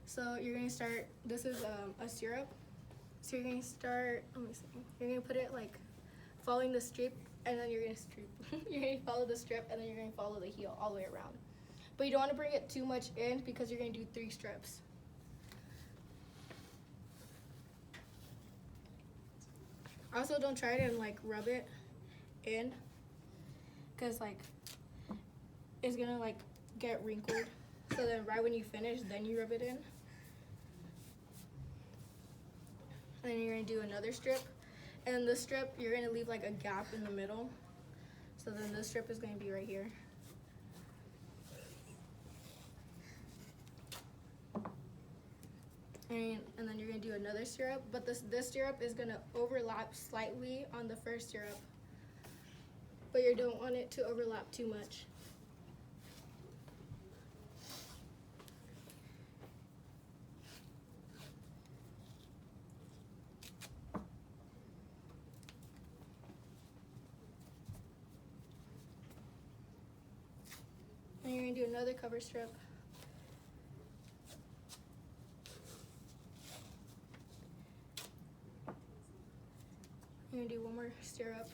So you're gonna start, this is a syrup. So you're gonna start, let me see, you're gonna put it like following the strip, and then you're gonna you're gonna follow the strip, and then you're gonna follow the heel all the way around. But you don't wanna bring it too much in because you're gonna do 3 strips. Also, don't try to like rub it in, cause like it's gonna like get wrinkled. So then right when you finish, then you rub it in. And then you're gonna do another strip. And then this strip, you're gonna leave like a gap in the middle. So then this strip is gonna be right here. And then you're gonna do another syrup, but this syrup is gonna overlap slightly on the first syrup. But you don't want it to overlap too much. And you're gonna do another cover strip. You're gonna do one more syrup.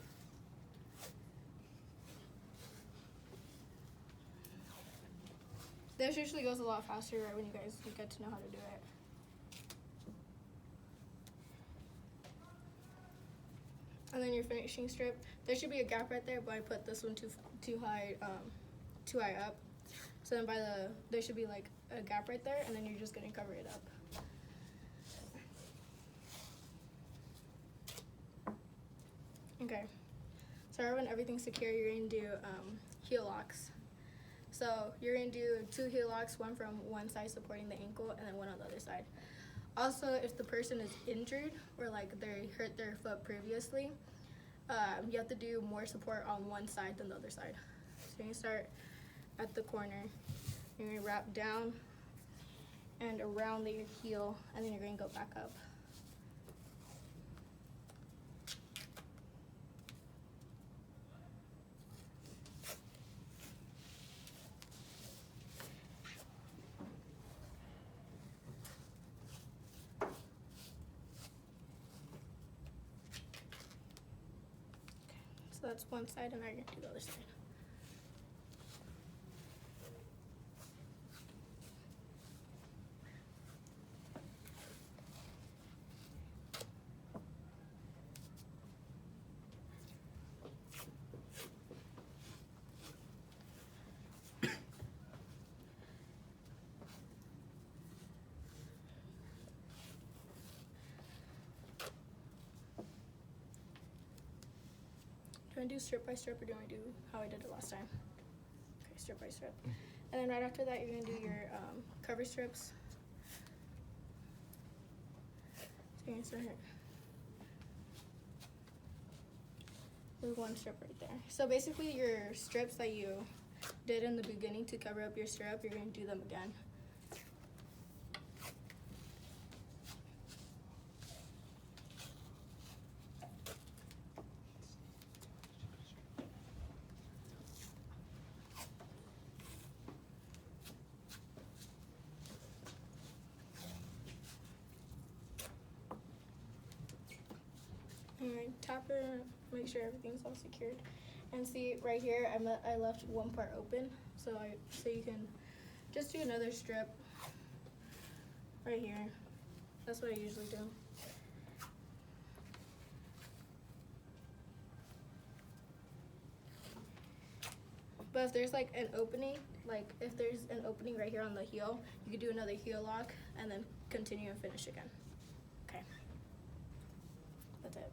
This usually goes a lot faster right when you guys get to know how to do it. And then your finishing strip. There should be a gap right there, but I put this one too high up. So then there should be like a gap right there, and then you're just gonna cover it up. Okay. So right when everything's secure, you're gonna do heel locks. So you're gonna do 2 heel locks, one from one side supporting the ankle, and then one on the other side. Also, if the person is injured or like they hurt their foot previously, you have to do more support on one side than the other side. So you're gonna start at the corner. You're gonna wrap down and around your heel, and then you're gonna go back up. So that's one side, and now you're gonna do the other side. Do you want to do strip by strip, or do you want to do how I did it last time? Okay, strip by strip. And then right after that, you're going to do your cover strips. So you're going to start with one strip right there. So basically your strips that you did in the beginning to cover up your syrup, you're going to do them again. Alright, tap it, make sure everything's all secured. And see right here, I left one part open, so you can just do another strip right here. That's what I usually do. But if there's like an opening, like if there's an opening right here on the heel, you could do another heel lock and then continue and finish again. Okay. That's it.